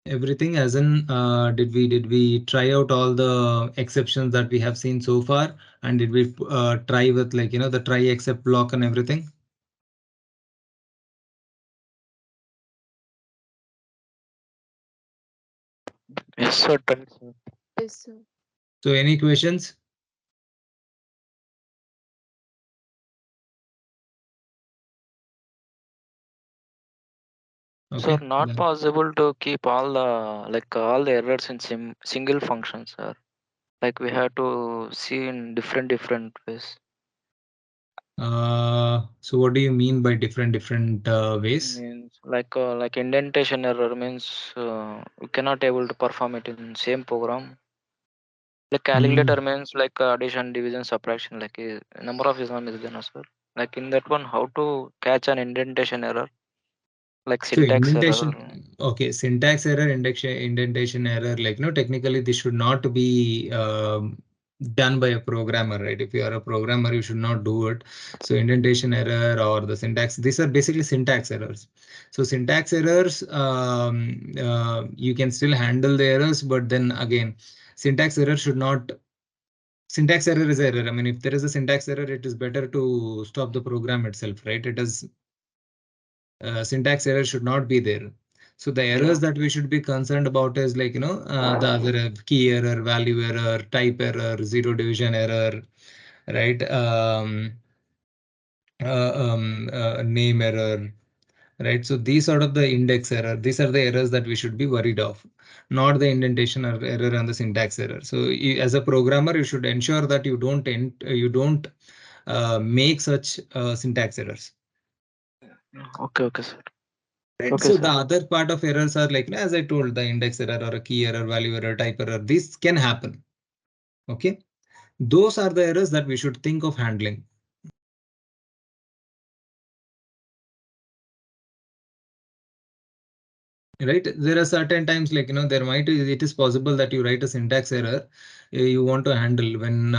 Everything as in, did we try out all the exceptions that we have seen so far, and did we try with, like, the try except block and everything? Yes, sir. Right, sir. Yes, sir. So any questions? Sir, Okay, not then. possible to keep all the all the errors in single function, sir. Like we have to see in different ways. So what do you mean by different ways? Means like indentation error means we cannot able to perform it in same program. Like Hmm. calculator means like addition, division, subtraction. Like number of ism is there, no, sir. Like in that one, how to catch an indentation error, like So syntax error. indentation, okay, syntax error, indentation error, like, technically this should not be done by a programmer, right? If you are a programmer, you should not do it. So indentation error or the syntax, these are basically syntax errors. So syntax errors, you can still handle the errors, but then again, syntax error should not. Syntax error is error. I mean, if there is a syntax error, it is better to stop the program itself, right? It is syntax error should not be there. So the Yeah. errors that we should be concerned about is, like, the other key error, value error, type error, zero division error, right? Name error, right? So these sort of the index error, these are the errors that we should be worried of, not the indentation or error and the syntax error. So as a programmer, you should ensure that you don't make such syntax errors. Okay, okay, sir. Right. Okay, So the sir. other part of errors are, like, as I told, the index error or a key error, value error, type error. This can happen. Okay. Those are the errors that we should think of handling. Right. There are certain times, like, it is possible that you write a syntax error you want to handle when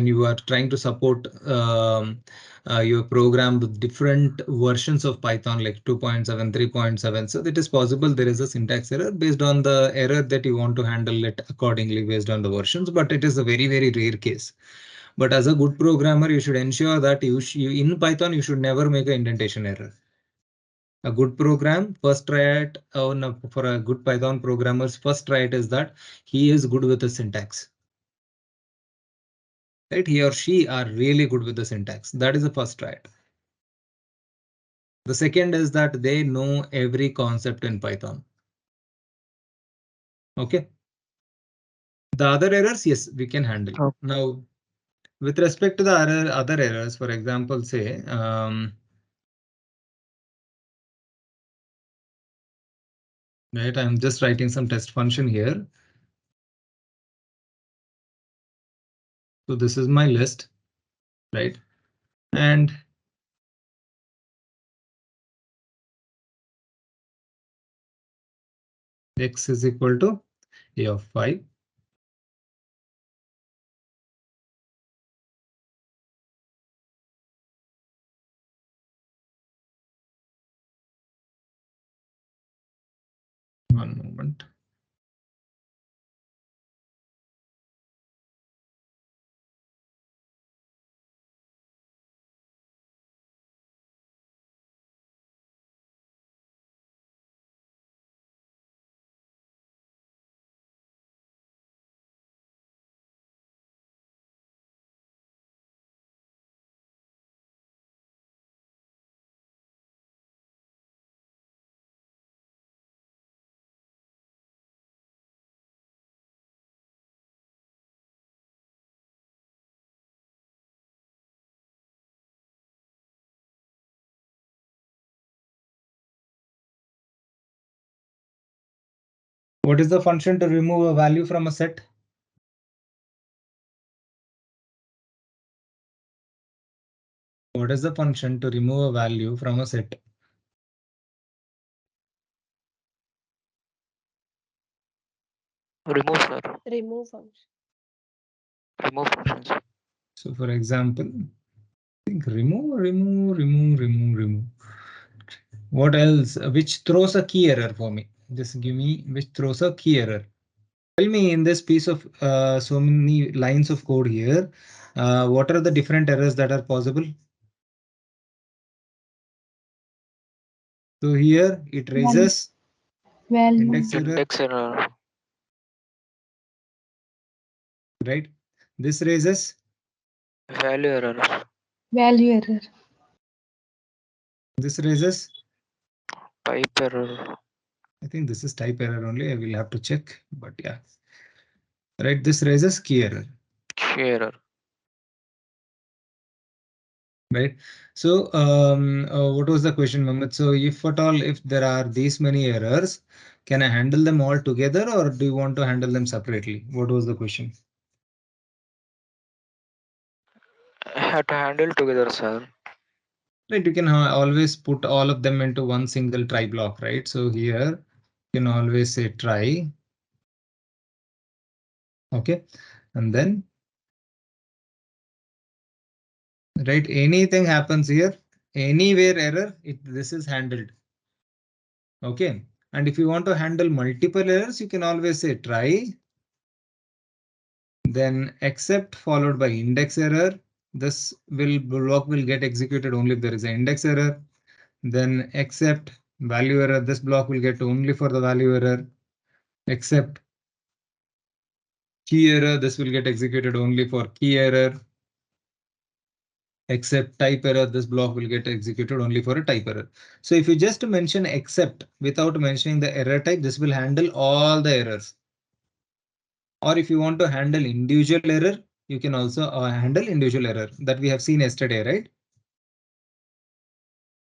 you are trying to support your program with different versions of Python, like 2.7, 3.7. So it is possible there is a syntax error based on the error that you want to handle it accordingly based on the versions, but it is a very rare case. But as a good programmer, you should ensure that in Python you should never make an indentation error. A good program, first try it. Oh, no, for a good Python programmer's first try it is that he is good with the syntax. Right? He or she are really good with the syntax. That is the first try it. The second is that they know every concept in Python. Okay. The other errors, yes, we can handle. Oh, Now, with respect to the other errors, for example, say, right, I'm just writing some test function here. So this is my list, right? And x is equal to a of 5. One moment. What is the function to remove a value from a set? What is the function to remove a value from a set? remove, sir. Remove function. Remove functions. So for example, I think remove. What else? Which throws a key error for me. just give me which throws a key error. Tell me in this piece of so many lines of code here, what are the different errors that are possible? So here it raises index error, Index error. right? This raises Value error. value error. this raises. Type error. I think this is type error only. I will have to check, but yeah, right. This raises key error, Key error. right? So what was the question, Mohammed? So if at all, if there are these many errors, can I handle them all together or do you want to handle them separately? What was the question? I have to handle together, sir. Right, you can always put all of them into one single try block, right? So here you can always say try, okay, and then right, anything happens here, anywhere error, this is handled, okay. And if you want to handle multiple errors, you can always say try, then except followed by index error. This block will get executed only if there is an index error. Then except value error, this block will get only for the value error. Except key error, this will get executed only for key error. Except type error, this block will get executed only for a type error. So if you just mention except without mentioning the error type, this will handle all the errors. Or if you want to handle individual error, you can also handle individual error that we have seen yesterday, right?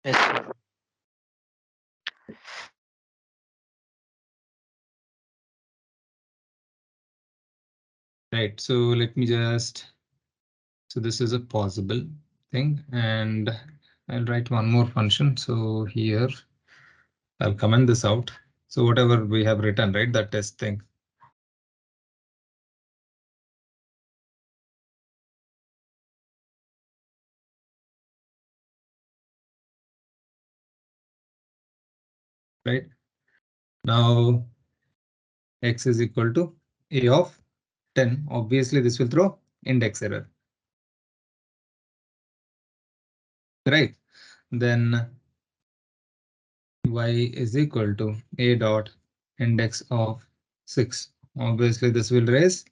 Yes, sir. Right. So let me just, so this is a possible thing and I'll write one more function. So here I'll comment this out. So whatever we have written, right, that test thing. Right now, x is equal to a of 10. Obviously, this will throw index error. Right. Then y is equal to a dot index of 6. Obviously, this will raise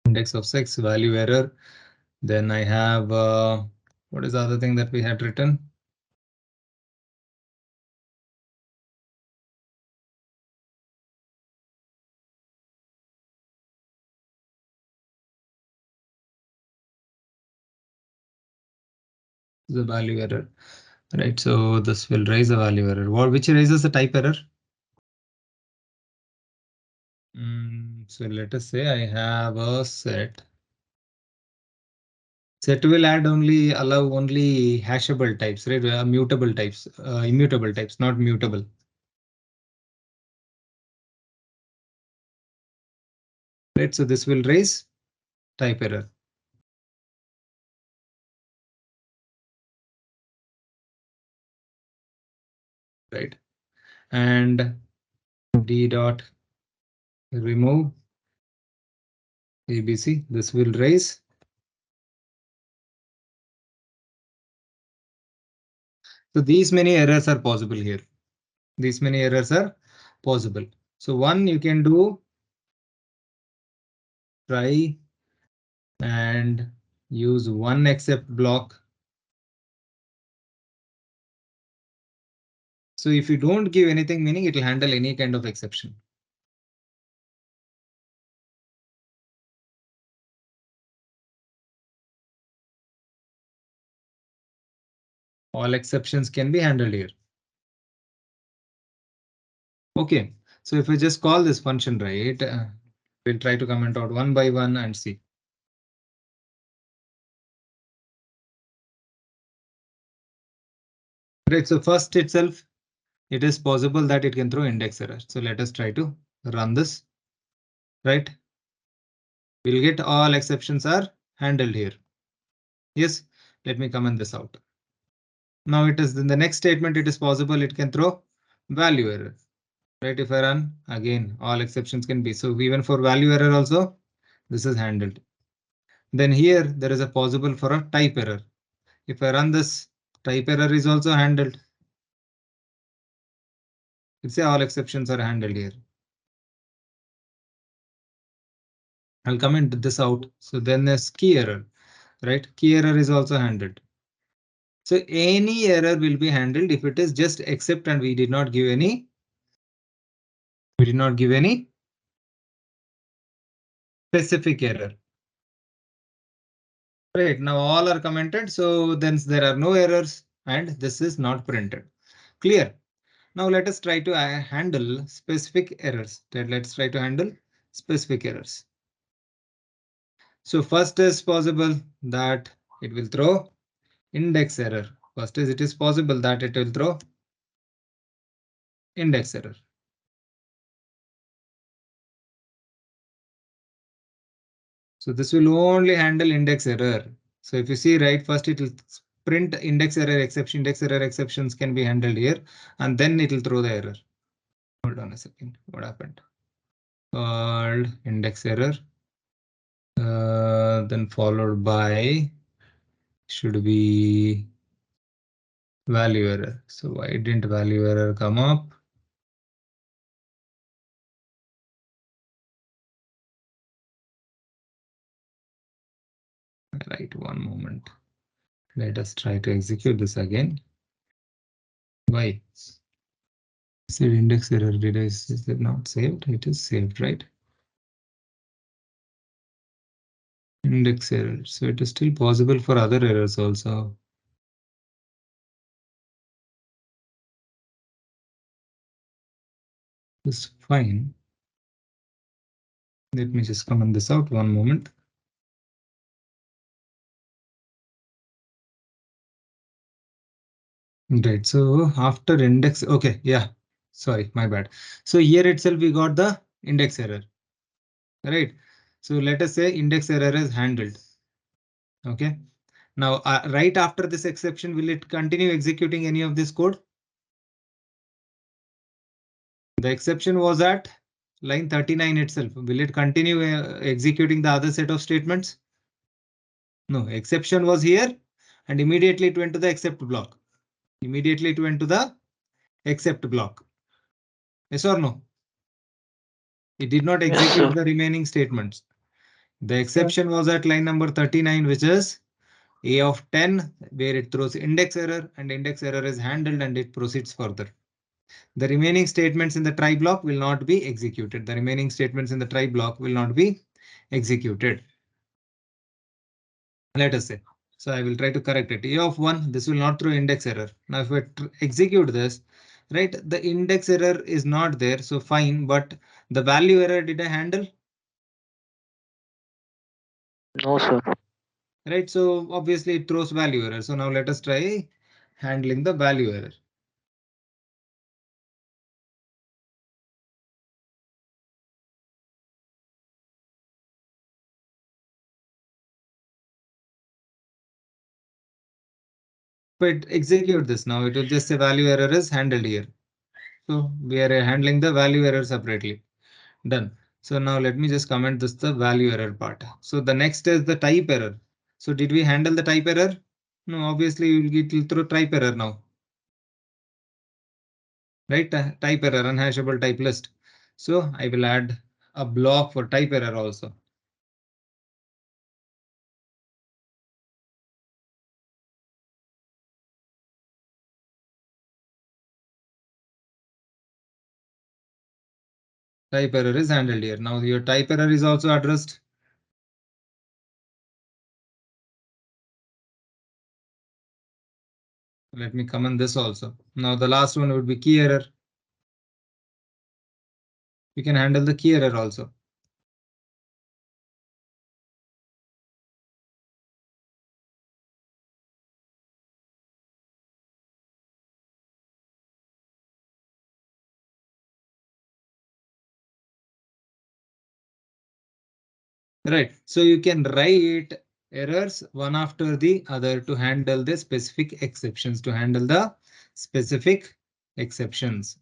index of 6 value error. Then I have what is the other thing that we had written? The value error, right? So this will raise a value error. Which raises the type error? So let us say I have a set. Set will allow only hashable types, right? Mutable types, immutable types, not mutable. Right, so this will raise type error. Right, and d dot remove abc. This will raise. So these many errors are possible here. These many errors are possible. So one you can do try and use one except block. So if you don't give anything meaning, it will handle any kind of exception. All exceptions can be handled here. Okay, so if we just call this function, right, we'll try to comment out one by one and see. Right, so first itself, it is possible that it can throw index error. So let us try to run this, right? We'll get all exceptions are handled here. Yes, let me comment this out. Now it is in the next statement, it is possible it can throw value error, right? If I run again, all exceptions can be. So even for value error also, this is handled. Then here there is a possible for a type error. If I run this, type error is also handled. Let's say all exceptions are handled here. I'll comment this out. So then there's key error, right? Key error is also handled. So any error will be handled if it is just except and we did not give any. We did not give any specific error. Right, now all are commented, so then there are no errors and this is not printed. Clear? Now let us try to handle specific errors. Let's try to handle specific errors. So first is possible that it will throw index error. First is it is possible that it will throw index error. So this will only handle index error. So if you see right, first it will print index error exception. Index error exceptions can be handled here, and then it will throw the error. Hold on a second. What happened? Called index error. Then followed by should be value error. So why didn't value error come up? Right, one moment. Let us try to execute this again. Why? Said index error. Is it not saved? It is saved, right? Index error. So it is still possible for other errors also. It's fine. Let me just comment this out one moment. Right, so after index, okay, yeah, sorry, my bad. So here itself we got the index error, right? So let us say index error is handled. Okay, now right after this exception, will it continue executing any of this code? The exception was at line 39 itself. Will it continue executing the other set of statements? No, exception was here and immediately it went to the except block. Immediately it went to the except block. Yes or no? It did not Yes, execute sir. the remaining statements. The exception was at line number 39, which is A of 10, where it throws index error and index error is handled and it proceeds further. The remaining statements in the try block will not be executed. The remaining statements in the try block will not be executed. Let us say. So I will try to correct it. A of 1, this will not throw index error. Now if I execute this, right, the index error is not there. So fine, but the value error did I handle? No, sir. Right, so obviously it throws value error. So now let us try handling the value error. But execute this now, it will just say value error is handled here. So we are handling the value error separately. Done. So now let me just comment this the value error part. So the next is the type error. So did we handle the type error? No, obviously it will throw type error now. Right, type error, unhashable type list. So I will add a block for type error also. Type error is handled here. Now your type error is also addressed. Let me comment this also. Now the last one would be key error. You can handle the key error also. Right. So you can write errors one after the other to handle the specific exceptions, to handle the specific exceptions.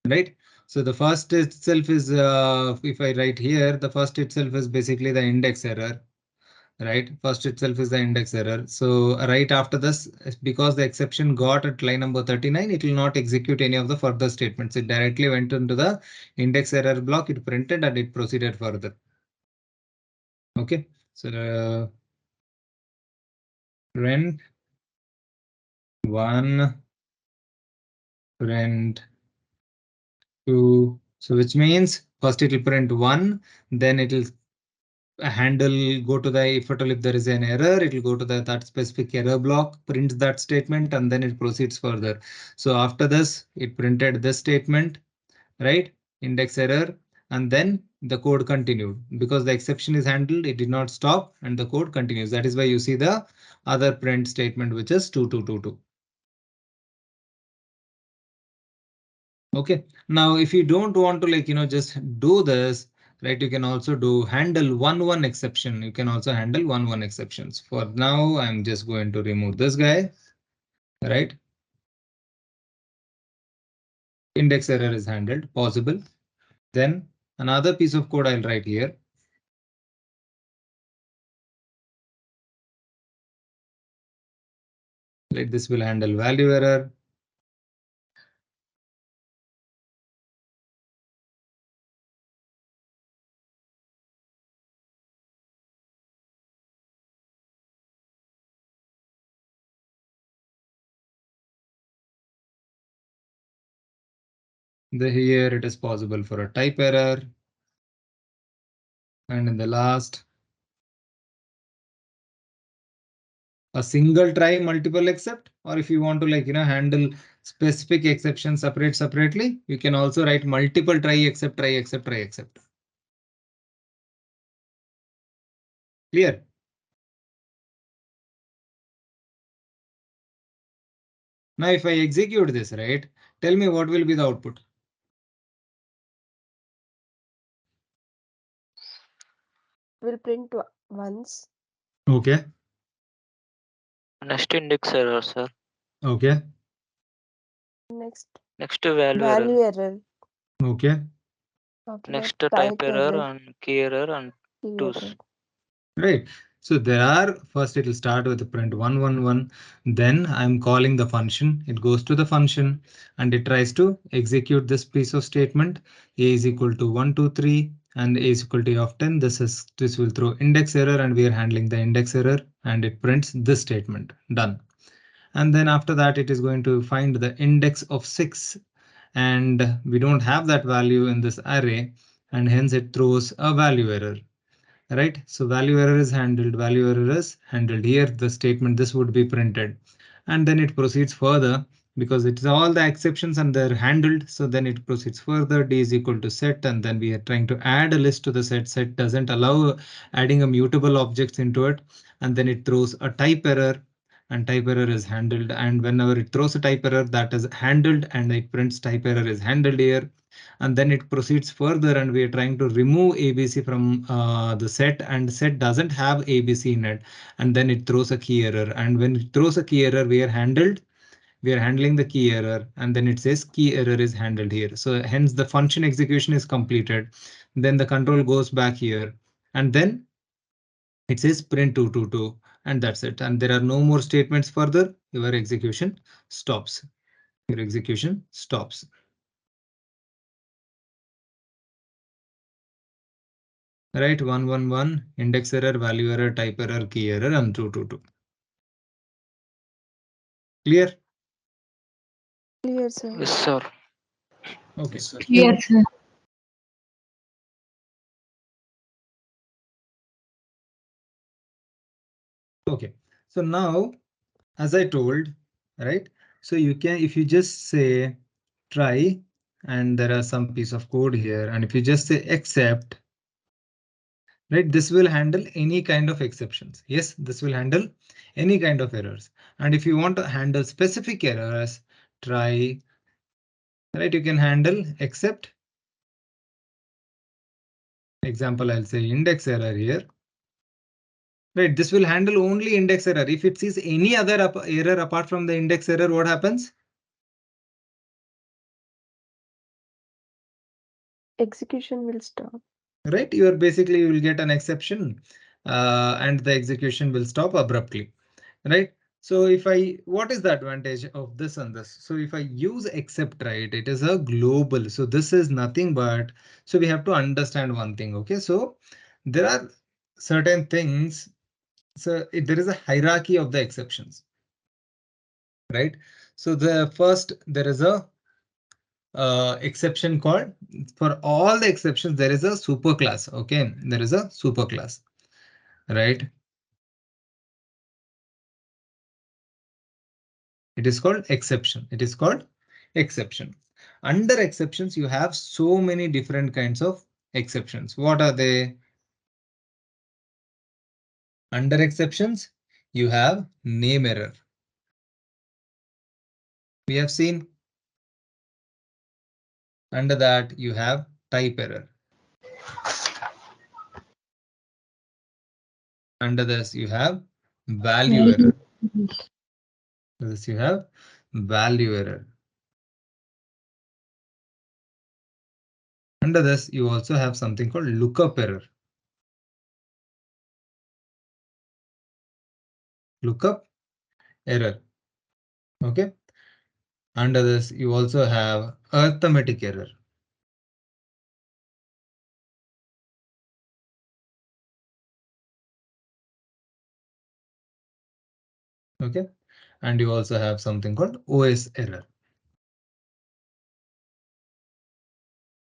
Right. So the first itself is, if I write here, the first itself is basically the index error. Right. First itself is the index error. So right after this, because the exception got at line number 39, it will not execute any of the further statements. It directly went into the index error block, it printed and it proceeded further. Okay. So print one, print two. So which means first it will print one, then it will handle, go to the, if at all if there is an error, it will go to the that specific error block, prints that statement, and then it proceeds further. So after this, it printed this statement, right? Index error, and then the code continued. Because the exception is handled, it did not stop, and the code continues. That is why you see the other print statement, which is 2222. Okay, now if you don't want to just do this, right, you can also do handle one exception. You can also handle one exceptions. For now, I'm just going to remove this guy, right? Index error is handled, possible. Then another piece of code I'll write here. Like this will handle value error. Here it is possible for a type error. And in the last, a single try multiple except, or if you want to handle specific exceptions separately, you can also write multiple try except, try except, try except. Clear? Now if I execute this, right, tell me what will be the output. Will print once. Okay. Next index error, sir. Okay. Next value Value error. error. Okay. After Next that, type error error. and key error and Key twos. error. Right. So there are, first it will start with the print 111. Then I'm calling the function. It goes to the function and it tries to execute this piece of statement. A is equal to 1, 2, 3 and A is equal to A of 10. This will throw index error and we are handling the index error and it prints this statement. Done. And then after that, it is going to find the index of 6 and we don't have that value in this array and hence it throws a value error. Right, so value error is handled, value error is handled here, the statement this would be printed and then it proceeds further because it's all the exceptions and they're handled. So then it proceeds further, d is equal to set, and then we are trying to add a list to the set. Set doesn't allow adding a mutable objects into it, and then it throws a type error and type error is handled, and whenever it throws a type error, that is handled and it prints type error is handled here. And then it proceeds further and we are trying to remove ABC from the set, and set doesn't have ABC in it, and then it throws a key error, and when it throws a key error, we are handling the key error, and then it says key error is handled here. So hence the function execution is completed. Then the control goes back here and then it says print 222 and that's it, and there are no more statements further. Your execution stops. Your execution stops. Right, 111, index error, value error, type error, key error, and 222. Clear? Clear, sir. yes, sir. Okay. Yes, sir. Okay. So now, as I told, right? So you can, if you just say try, and there are some piece of code here, and if you just say except, right, this will handle any kind of exceptions. Yes, this will handle any kind of errors. And if you want to handle specific errors, try, right, you can handle except example, I'll say index error here. Right, this will handle only index error. If it sees any other error apart from the index error, what happens? Execution will stop. Right, you will get an exception and the execution will stop abruptly. Right, so what is the advantage of this and this? So if I use except, right, it is a global. So this is nothing but, so we have to understand one thing. Okay, so there are certain things. So there is a hierarchy of the exceptions. Right, so there is a exception called, for all the exceptions there is a superclass. Okay, there is a superclass. Right, it is called exception. It is called exception. Under exceptions you have so many different kinds of exceptions. What are they? Under exceptions you have name error. We have seen. Under that you have type error. Under this you have value error. This you have value error. Under this you also have something called lookup error. Lookup error. Okay. Under this you also have arithmetic error. Okay. And you also have something called OS error.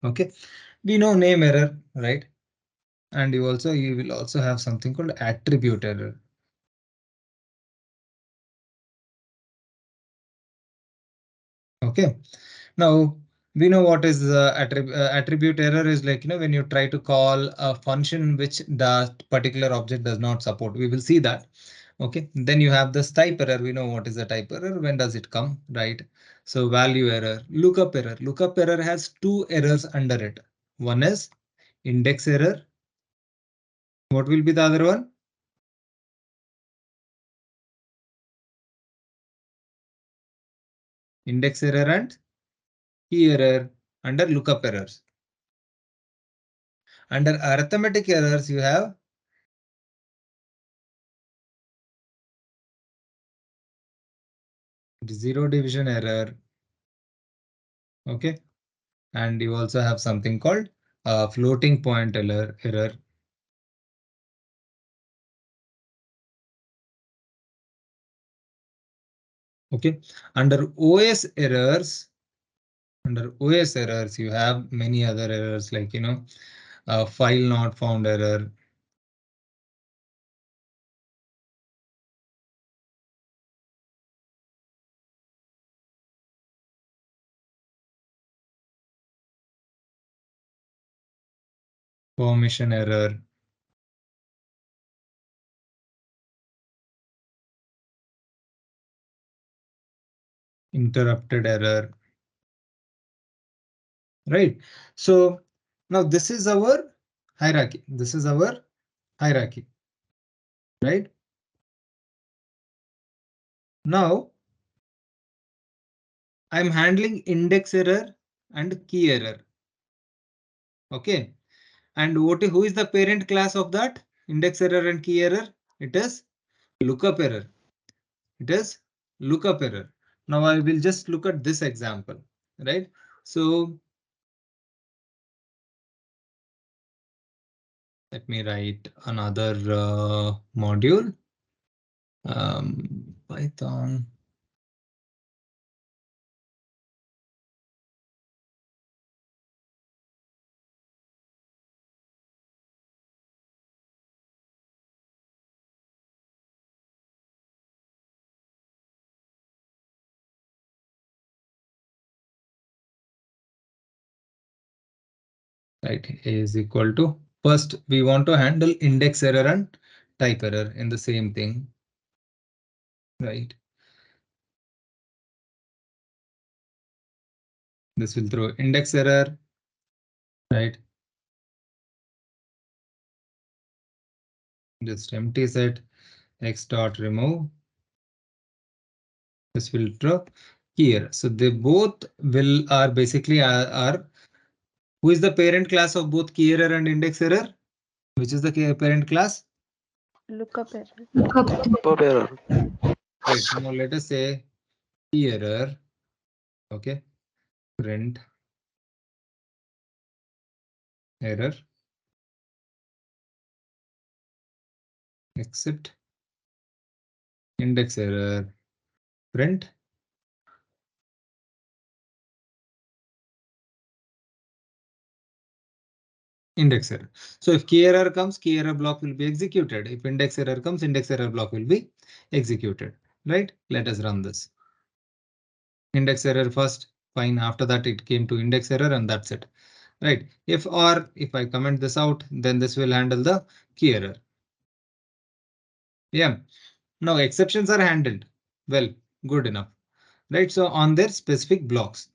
Okay. We know name error, right? And you will also have something called attribute error. Okay. Now we know what is attribute error is, like, when you try to call a function which that particular object does not support. We will see that. Okay, then you have this type error. We know what is the type error. When does it come, right? So value error, lookup error. Lookup error has two errors under it. One is index error. What will be the other one? Index error and key error under lookup errors. Under arithmetic errors, you have zero division error. Okay, and you also have something called floating point error. Okay, under OS errors, you have many other errors, like, file not found error. Permission error. Interrupted error. Right. So now this is our hierarchy. This is our hierarchy. Right. Now I'm handling index error and key error. Okay. And who is the parent class of that index error and key error? It is lookup error. It is lookup error. Now I will just look at this example, right? So let me write another module. Python. Right, A is equal to, first we want to handle index error and type error in the same thing, right? This will throw index error, right? Just empty set x dot remove. This will throw key error. So they both are basically are who is the parent class of both key error and index error? Which is the parent class? Lookup error. Lookup error. Right. Now let us say key error. Okay. Print error except index error. Print index error. So if key error comes, key error block will be executed. If index error comes, index error block will be executed. Right? Let us run this. Index error first. Fine. After that, it came to index error and that's it. Right. If I comment this out, then this will handle the key error. Yeah. Now exceptions are handled. Well, good enough. Right. So on their specific blocks.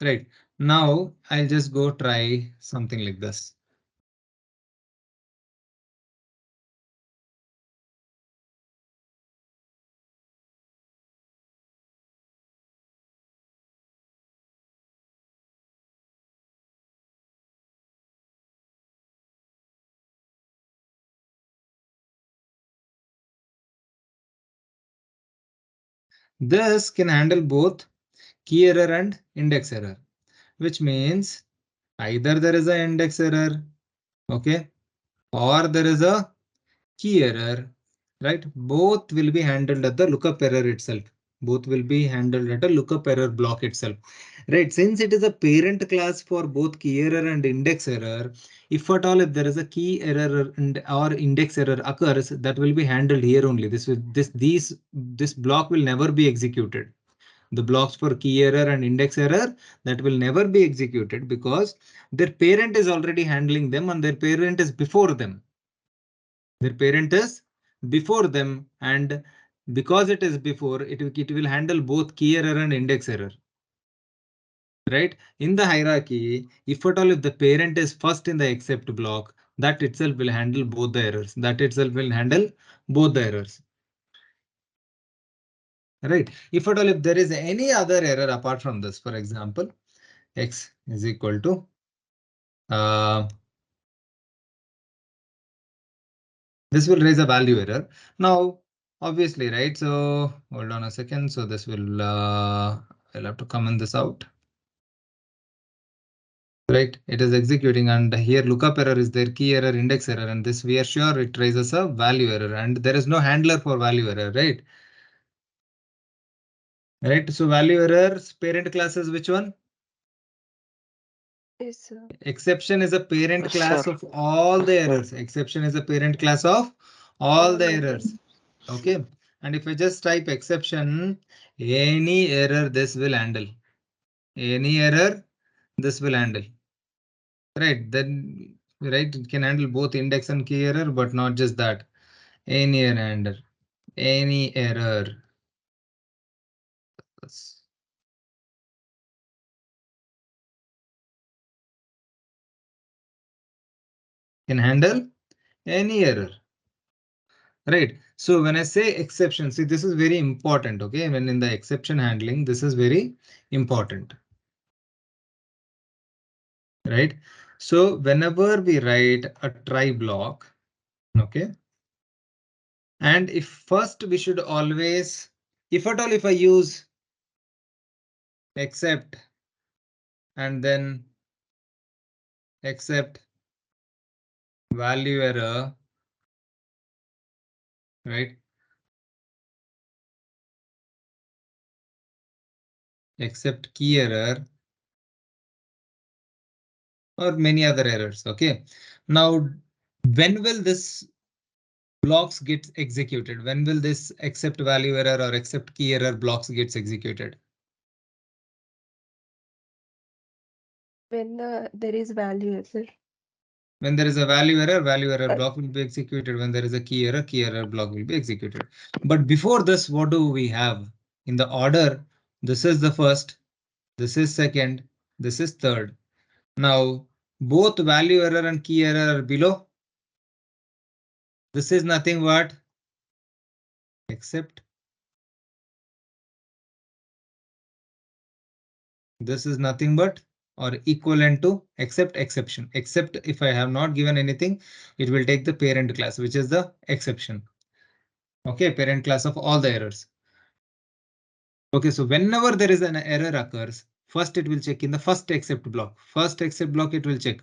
Right. Now I'll just go try something like this. This can handle both key error and index error, which means either there is an index error, okay, or there is a key error, right? Both will be handled at the lookup error itself. Both will be handled at a lookup error block itself, right? Since it is a parent class for both key error and index error, if at all if there is a key error and or index error occurs, that will be handled here only. This block will never be executed. The blocks for key error and index error that will never be executed because their parent is already handling them and their parent is before them. Their parent is before them, and because it is before, it will handle both key error and index error. Right? In the hierarchy, if at all if the parent is first in the except block, that itself will handle both the errors. That itself will handle both the errors. Right? If at all if there is any other error apart from this, for example, x is equal to this will raise a value error. Now, obviously, right? So hold on a second. So this will I'll have to comment this out. Right, it is executing, and here lookup error is there, key error, index error, and this we are sure it raises a value error, and there is no handler for value error, right? Right, so value errors parent class is which one? Yes, sir. Exception is a parent Yes, class sir. of all the Yes, sir. errors. Exception is a parent class of all All the errors. errors. Okay, and if I just type exception, any error this will handle. Any error this will handle. Right, then right, it can handle both index and key error, but not just that. Any error, any error. Can handle any error. Right. So when I say exception, see, this is very important. Okay. When in the exception handling, this is very important. Right. So whenever we write a try block, okay. And if first we should always, if at all, if I use except and then except value error, right? Except key error or many other errors. Okay. Now, when will this blocks get executed? When will this except value error or except key error blocks gets executed? When there is value error. When there is a value error block will be executed. When there is a key error block will be executed. But before this, what do we have? In the order, this is the first, this is second, this is third. Now, both value error and key error are below. This is nothing but except. This is nothing but or equivalent to except exception. Except if I have not given anything, it will take the parent class, which is the exception. Okay, parent class of all the errors. Okay, so whenever there is an error occurs, first it will check in the first except block. First except block it will check,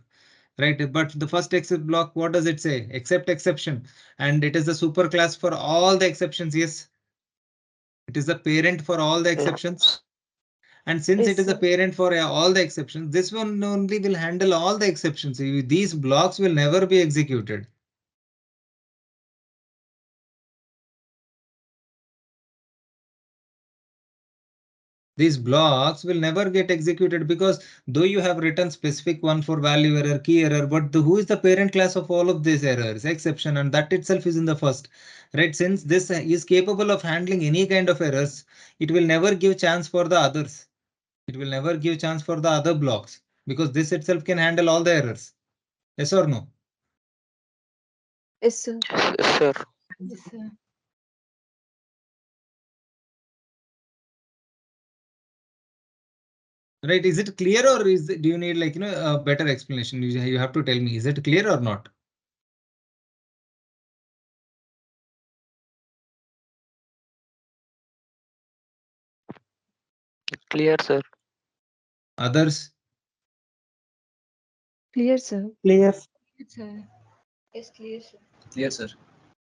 right? But the first except block, what does it say? Except exception, and it is the super class for all the exceptions. Yes, it is the parent for all the Yeah. exceptions. And since Yes, it is a sir. parent for all the exceptions, this one only will handle all the exceptions. These blocks will never be executed. These blocks will never get executed because though you have written specific one for value error, key error, but who is the parent class of all of these errors? Exception, and that itself is in the first, right? Since this is capable of handling any kind of errors, it will never give chance for the others. It will never give chance for the other blocks because this itself can handle all the errors. Yes or no? Yes, sir. Yes, sir. Yes, sir. Right? Is it clear or do you need like a better explanation? You have to tell me, is it clear or not? Clear, sir. Others? Clear, sir. Clear. Yes, sir. Yes, clear, sir. Clear, sir.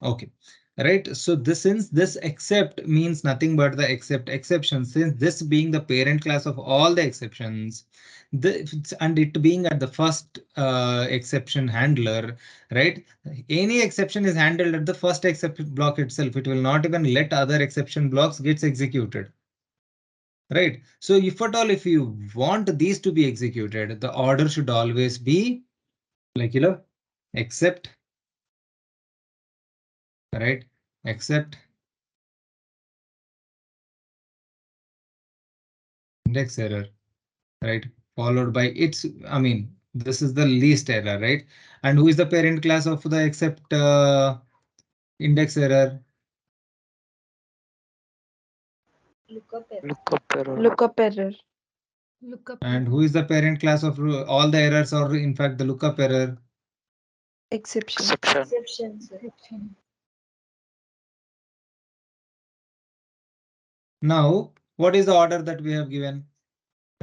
Okay, right. So this since this except means nothing but the except exception, since this being the parent class of all the exceptions, and it being at the first exception handler, right? Any exception is handled at the first except block itself. It will not even let other exception blocks gets executed. Right. So if at all, if you want these to be executed, the order should always be like, except, right? Except index error, right? Followed by its, I mean, this is the least error, right? And who is the parent class of the except index error? Lookup error. Lookup error. Lookup error. Lookup And error. who is the parent class of all the errors, or in fact the lookup error? Exception. Exception. Exception, sir. Exception. Now, what is the order that we have given,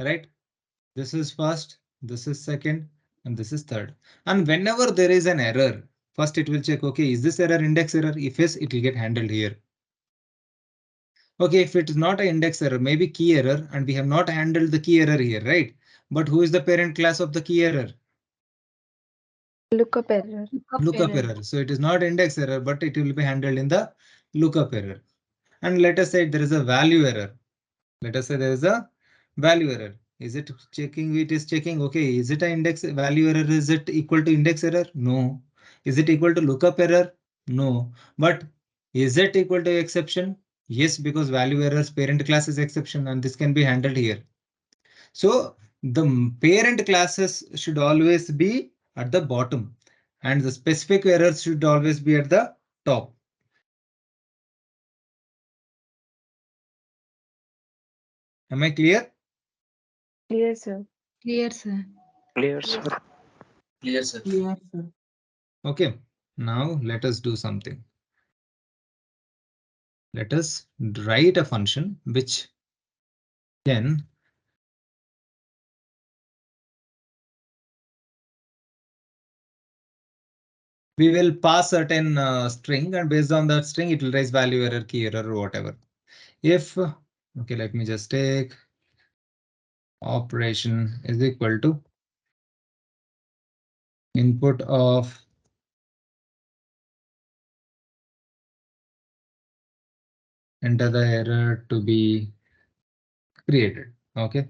right? This is first, this is second, and this is third. And whenever there is an error, first it will check, okay, is this error index error? If yes, it will get handled here. Okay, if it is not an index error, maybe key error, and we have not handled the key error here, right? But who is the parent class of the key error? Lookup error. Lookup error. So it is not index error, but it will be handled in the lookup error. And let us say there is a value error. Let us say there is a value error. Is it checking? It is checking. Okay, is it an index value error? Is it equal to index error? No. Is it equal to lookup error? No. But is it equal to exception? Yes, because value error's parent class is exception, and this can be handled here. So the parent classes should always be at the bottom, and the specific errors should always be at the top. Am I clear? Clear, sir. Clear, sir. Clear, sir. Clear, sir. Clear, sir. Okay, now let us do something. Let us write a function which can we will pass certain string, and based on that string it will raise value error, key error, or whatever. If okay, let me just take operation is equal to input of enter the error to be created. Okay,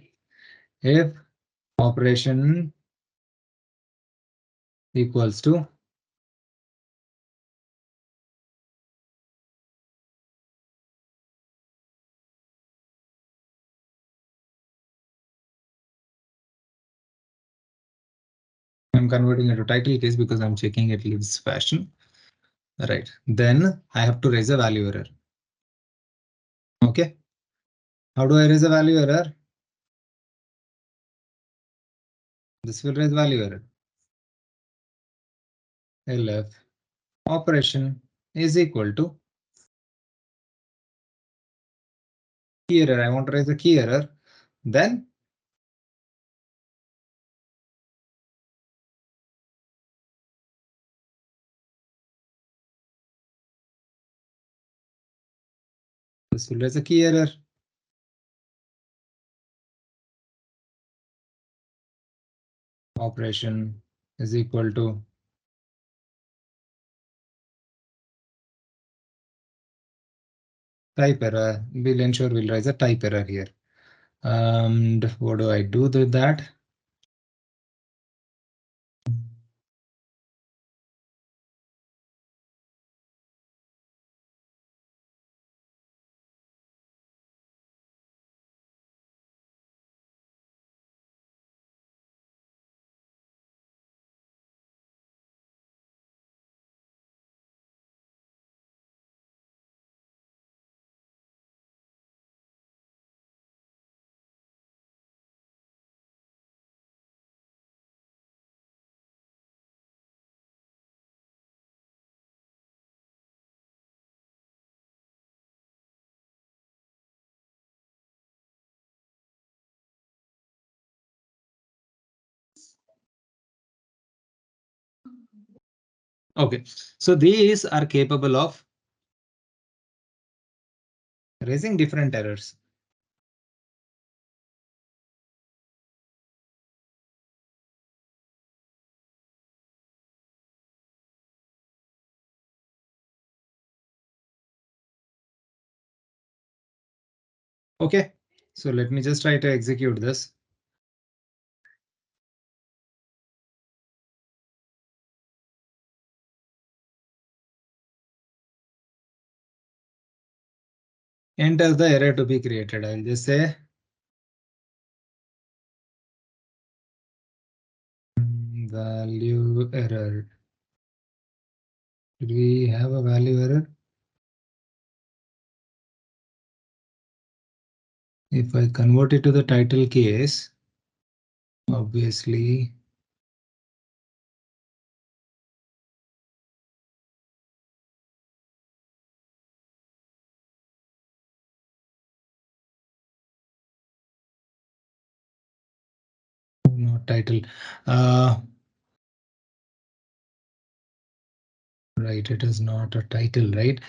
if operation equals to I'm converting it to title case because I'm checking it leaves fashion. Right. Then I have to raise a value error. Okay. How do I raise a value error? This will raise value error. LF operation is equal to key error. I want to raise a key error. Then this will raise a key error. Operation is equal to type error. We'll ensure we'll raise a type error here. And what do I do with that? Okay, so these are capable of raising different errors. Okay, so let me just try to execute this. Enter the error to be created. I'll just say value error. Do we have a value error? If I convert it to the title case, obviously not title. Right, it is not a title, right?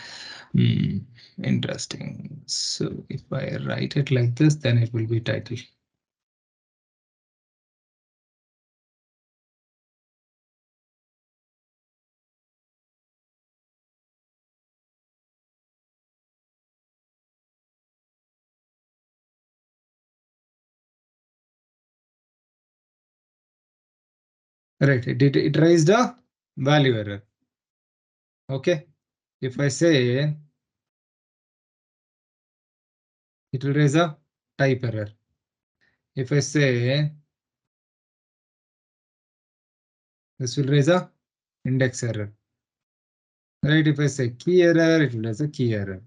Interesting. So if I write it like this, then it will be title. Right, it raised a value error. Okay, if I say it will raise a type error. If I say this will raise a index error. Right, if I say key error, it will raise a key error.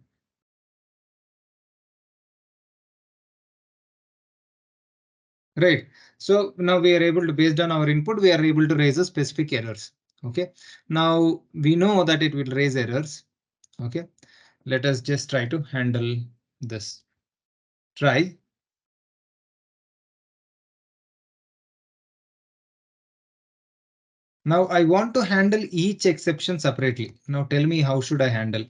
Right, so now we are able to, based on our input, we are able to raise a specific errors. Okay, now we know that it will raise errors. Okay, let us just try to handle this. Try. Now I want to handle each exception separately. Now tell me, how should I handle?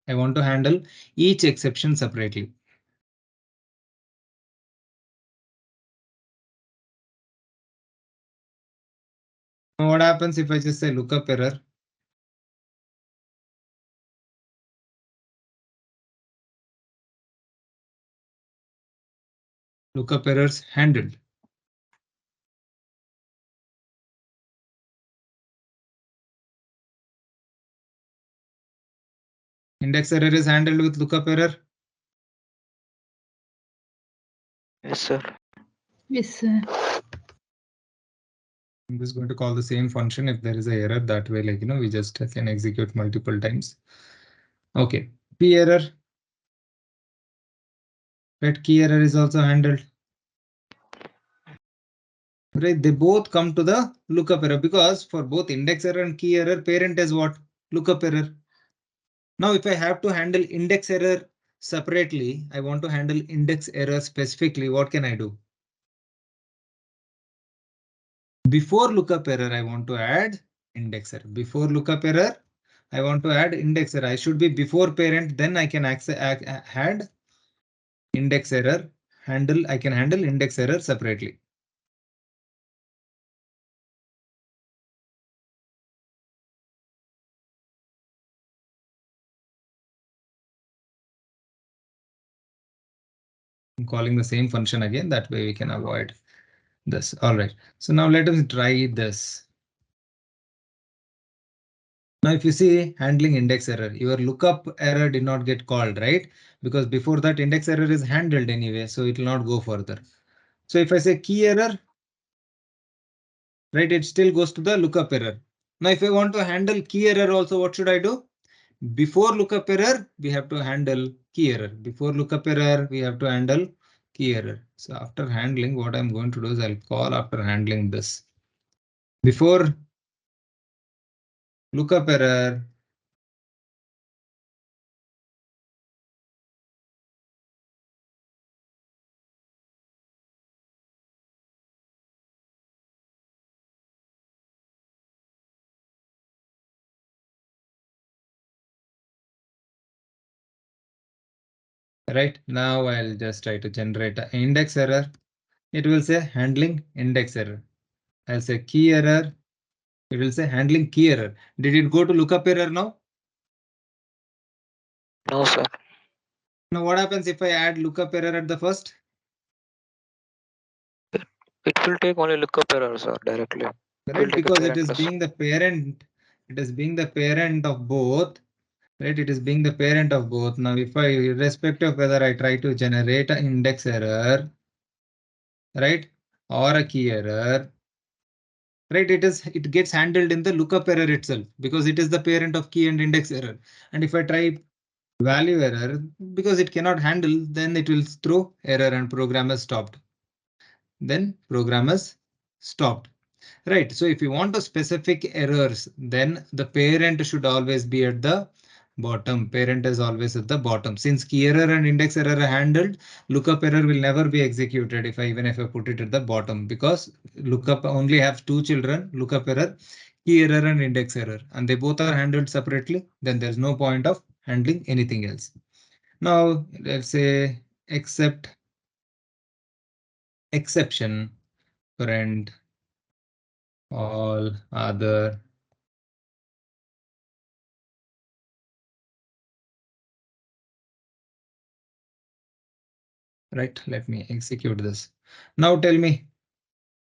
I want to handle each exception separately. Now what happens if I just say lookup error? Lookup errors handled. Index error is handled with lookup error. Yes, sir. Yes, sir. I'm just going to call the same function if there is a error. That way, like, we just can execute multiple times. Okay, key error. Right, key error is also handled. Right, they both come to the lookup error because for both index error and key error, parent is what? Lookup error. Now, if I have to handle index error separately, I want to handle index error specifically, what can I do? Before lookup error, I want to add index error. Before lookup error, I want to add index error. I should be before parent, then I can add index error. I can handle index error separately. I'm calling the same function again. That way we can avoid this. All right. So now let us try this. Now, if you see handling index error, your lookup error did not get called, right? Because before that index error is handled anyway, so it will not go further. So if I say key error, right, it still goes to the lookup error. Now, if I want to handle key error also, what should I do? Before lookup error, we have to handle key error. Before lookup error, we have to handle key error. So after handling, what I'm going to do is I'll call after handling this. Before lookup error, right now I'll just try to generate an index error. It will say handling index error. I'll say key error. It will say handling key error. Did it go to lookup error now? No, sir. Now what happens if I add lookup error at the first? It will take only lookup error, sir, directly. It will Right, take a because it is parentless. being the parent. It is being the parent of both. Right, it is being the parent of both. Now, if I, irrespective of whether I try to generate an index error, right, or a key error, right, it gets handled in the lookup error itself because it is the parent of key and index error. And if I try value error, because it cannot handle, then it will throw error and program has stopped. Then program has stopped. Right. So if you want to specific errors, then the parent should always be at the bottom. Parent is always at the bottom. Since key error and index error are handled, lookup error will never be executed even if I put it at the bottom, because lookup only have two children, lookup error, key error and index error, and they both are handled separately. Then there's no point of handling anything else. Now let's say except exception parent all other. Right, let me execute this. Now tell me,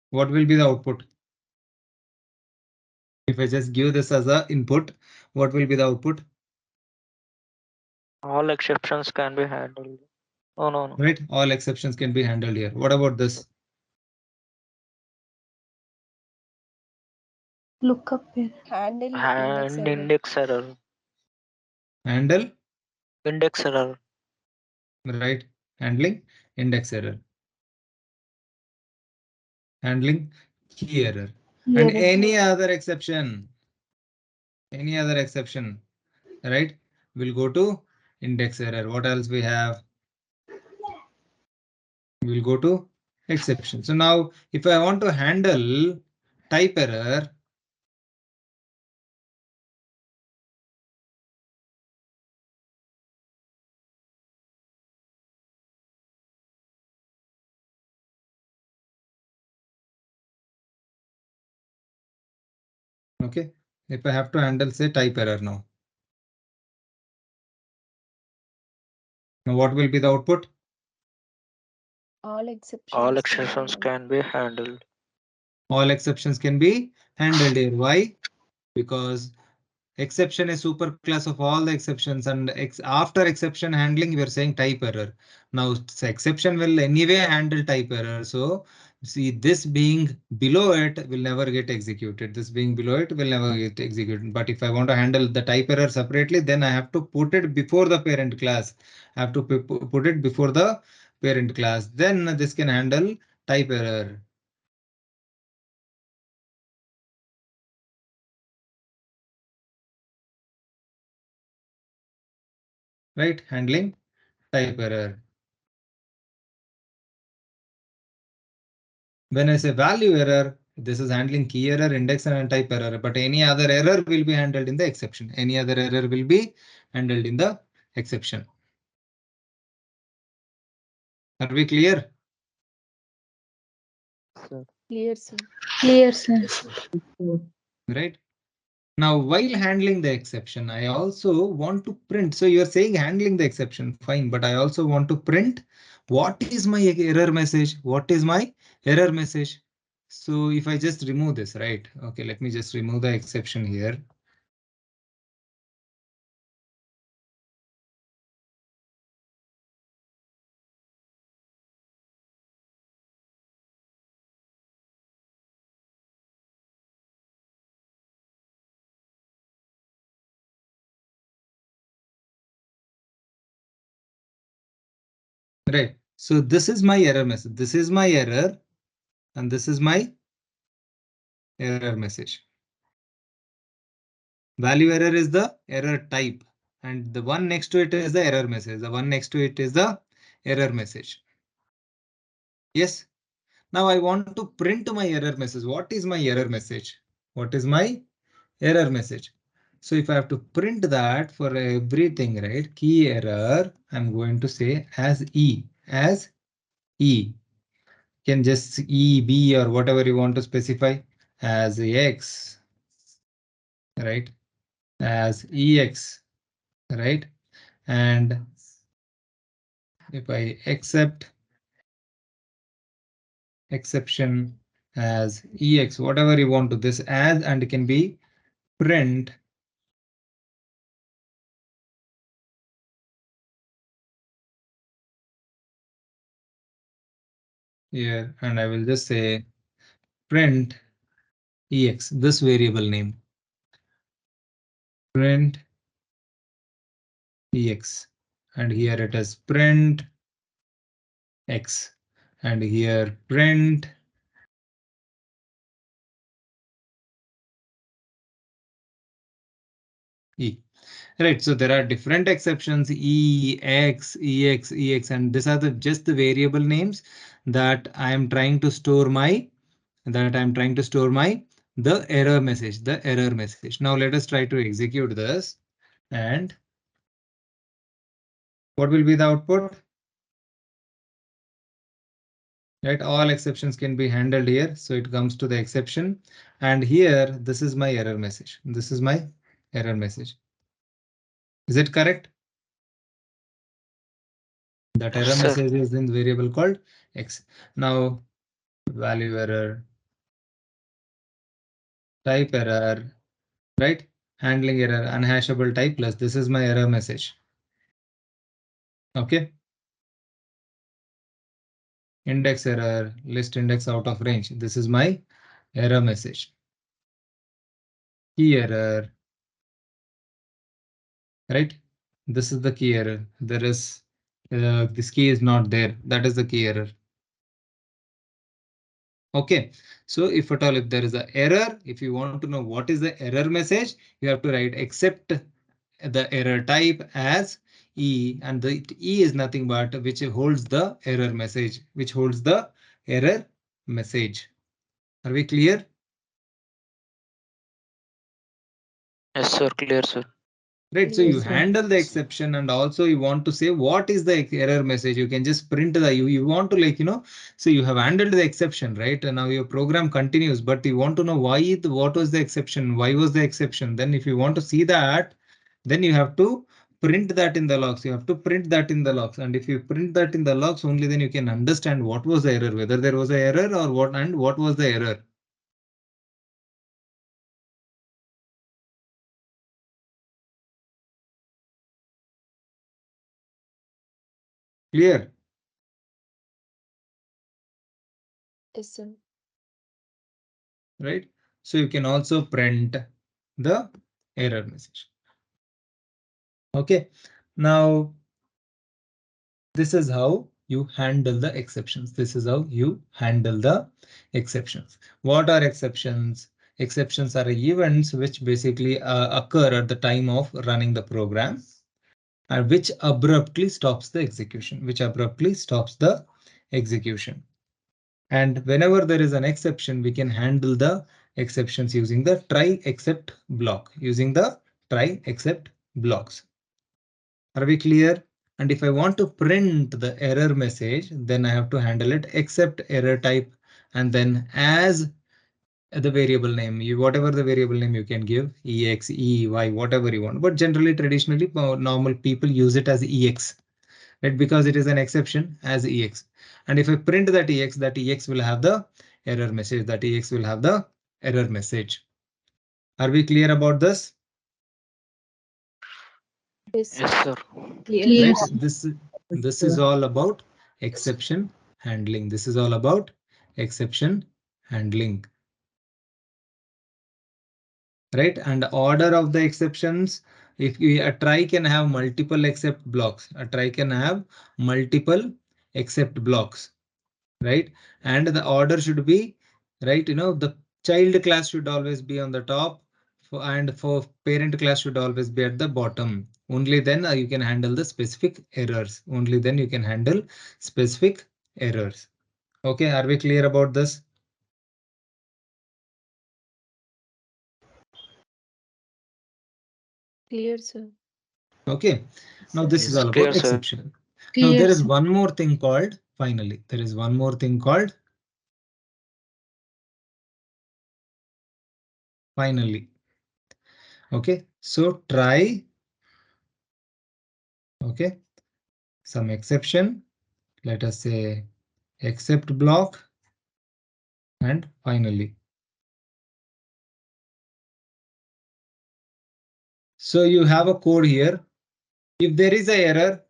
what will be the output? If I just give this as a input, what will be the output? All exceptions can be handled. Oh, no. Right, all exceptions can be handled here. What about this? Lookup error. Handle index And error. index error. Handle, Index error. right, handling index error, handling key error, and Error. any other exception, right, will go to index error. What else we have? We'll go to exception. So now if I want to handle type error, okay, if I have to handle say type error now what will be the output? All exceptions. All exceptions can be handled. All exceptions can be handled here. Why? Because exception is superclass of all the exceptions, and after exception handling, we are saying type error. Now, exception will anyway handle type error. So See, this being below it will never get executed. This being below it will never get executed. But if I want to handle the type error separately, then I have to put it before the parent class. I have to put it before the parent class. Then this can handle type error. Right? Handling type error. When I say value error, this is handling key error, index and type error, but any other error will be handled in the exception. Any other error will be handled in the exception. Are we clear? Sir. Clear, sir. Clear, sir. Right? Now, while handling the exception, I also want to print. So you're saying handling the exception, fine, but I also want to print what is my error message? What is my error message? So if I just remove this, right? Okay, let me just remove the exception here. Right. So this is my error message. This is my error, and this is my error message. Value error is the error type, and the one next to it is the error message. The one next to it is the error message. Yes. Now I want to print my error message. What is my error message? What is my error message? So if I have to print that for everything, right? Key error, I'm going to say as E, as E. Can just E, B, or whatever you want to specify as X, right? As EX, right? And if I accept exception as EX, whatever you want to this as, and it can be print here, and I will just say print EX, this variable name, print EX, and here it is print X, and here print E. Right, so there are different exceptions E, X, EX, EX, and these are the just the variable names that I am trying to store my the error message, the error message. Now let us try to execute this, and what will be the output? Right, all exceptions can be handled here, so it comes to the exception, and here this is my error message. This is my error message. Is it correct? That Yes, error sir. message is in the variable called X. Now value error, type error, right? Handling error, unhashable type plus. This is my error message. Okay. Index error, list index out of range. This is my error message. Key error, right? This is the key error. There is this key is not there. That is the key error. Okay, so if at all, if there is an error, if you want to know what is the error message, you have to write except the error type as E, and the E is nothing but which holds the error message, which holds the error message. Are we clear? Yes, sir. Clear, sir. Right, so Clear, you sir. handle the exception, and also you want to say what is the error message. You can just print the you want to so you have handled the exception, right? And now your program continues, but you want to know why what was the exception, why was the exception. Then if you want to see that, then you have to print that in the logs. You have to print that in the logs, and if you print that in the logs, only then you can understand what was the error, whether there was an error or what, and what was the error. Clear? Yes, sir. right? So you can also print the error message. Okay, now this is how you handle the exceptions. This is how you handle the exceptions. What are exceptions? Exceptions are events which basically occur at the time of running the program and which abruptly stops the execution, And whenever there is an exception, we can handle the exceptions using the try except block, blocks. Are we clear? And if I want to print the error message, then I have to handle it except error type and then as the variable name, whatever the variable name you can give, ex, ey, whatever you want. But generally, traditionally, normal people use it as ex, right? Because it is an exception as ex. And if I print that ex will have the error message. Are we clear about this? Yes, Yes, sir. sir. Clear. Right? Yes. This is all about exception handling. Right? And order of the exceptions. If a try can have multiple except blocks, right? And the order should be right. The child class should always be on the top, and for parent class should always be at the bottom. Only then you can handle the specific errors. Okay, are we clear about this? Clear, sir. Okay, now this is Yes, all clear, about sir. exception. Now Clear, there is sir. one more thing called finally. Finally. Okay, so try, okay, some exception, let us say except block and finally. So you have a code here. If there is a error,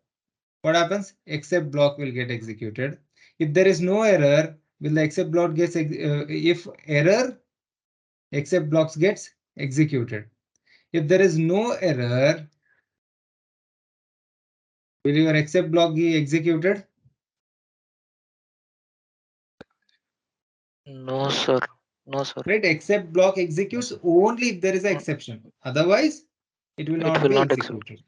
what happens? Except block will get executed. If there is no error, will the except block gets if error except blocks gets executed. If there is no error, will your except block be executed? No, sir. No, sir. Right? Except block executes only if there is an exception. Otherwise, it will It not will be not execute. executed.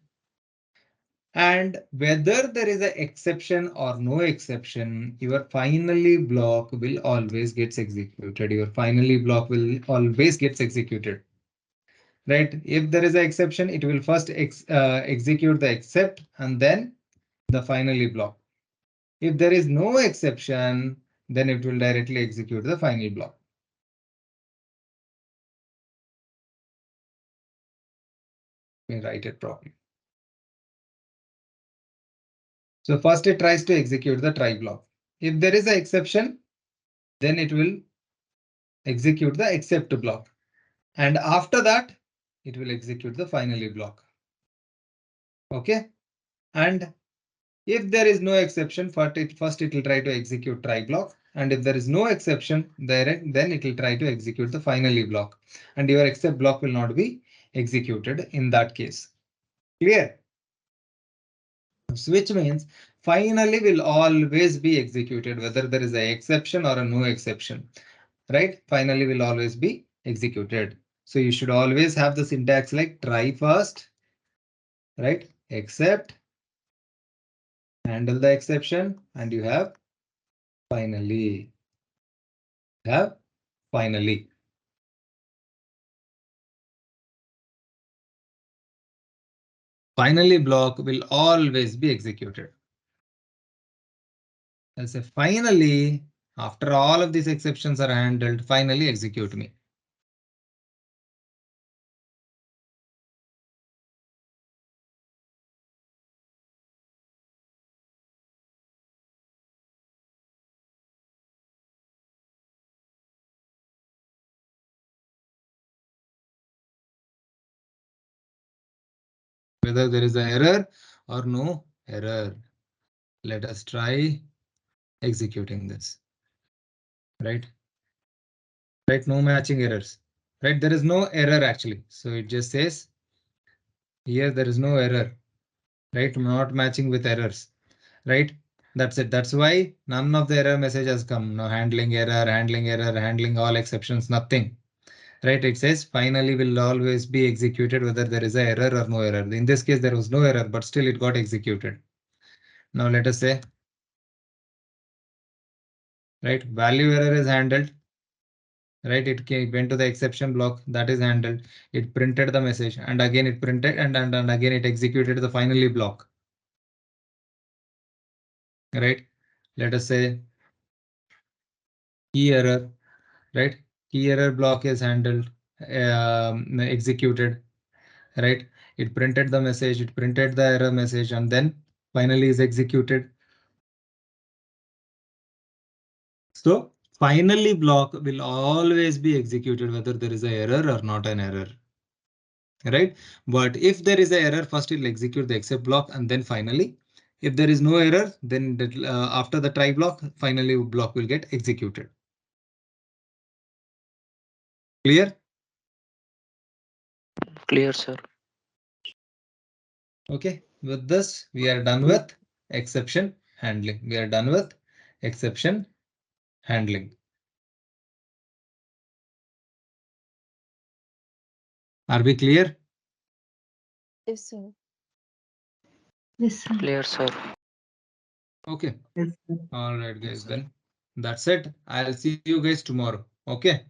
And whether there is an exception or no exception, your finally block will always gets executed. Right? If there is an exception, it will first execute the except and then the finally block. If there is no exception, then it will directly execute the final block. Let me write it properly. So first it tries to execute the try block. If there is an exception, then it will execute the except block. And after that, it will execute the finally block. Okay. And if there is no exception, first it will try to execute try block. And if there is no exception, then it will try to execute the finally block. And your except block will not be executed in that case. Clear? Which means finally will always be executed, whether there is an exception or a no exception. Right? Finally will always be executed. So you should always have the syntax like try first, right? Except, handle the exception, and you have finally. Finally block will always be executed. I'll say finally, after all of these exceptions are handled, finally execute me. Whether there is an error or no error. Let us try executing this. right? Right, no matching errors, right? There is no error actually. So it just says here there is no error, right? Not matching with errors, right? That's it. That's why none of the error message has come. No handling error, handling all exceptions, nothing. Right? It says finally will always be executed whether there is a error or no error. In this case, there was no error, but still it got executed. Now let us say, right? Value error is handled. Right? It went to the exception block that is handled. It printed the message and again it printed and again it executed the finally block. Right? Let us say key error, right? Key error block is handled, executed, right? It printed the message, it printed the error message, and then finally is executed. So finally block will always be executed whether there is an error or not an error, right? But if there is an error, first it will execute the except block and then finally, if there is no error, then after the try block, finally block will get executed. Clear? Clear, sir. Okay, with this, we are done with exception handling. We are done with exception handling. Are we clear? Yes, sir. Yes, sir. Clear, sir. Okay. Yes, sir. All right, guys. Then that's it. I'll see you guys tomorrow. Okay.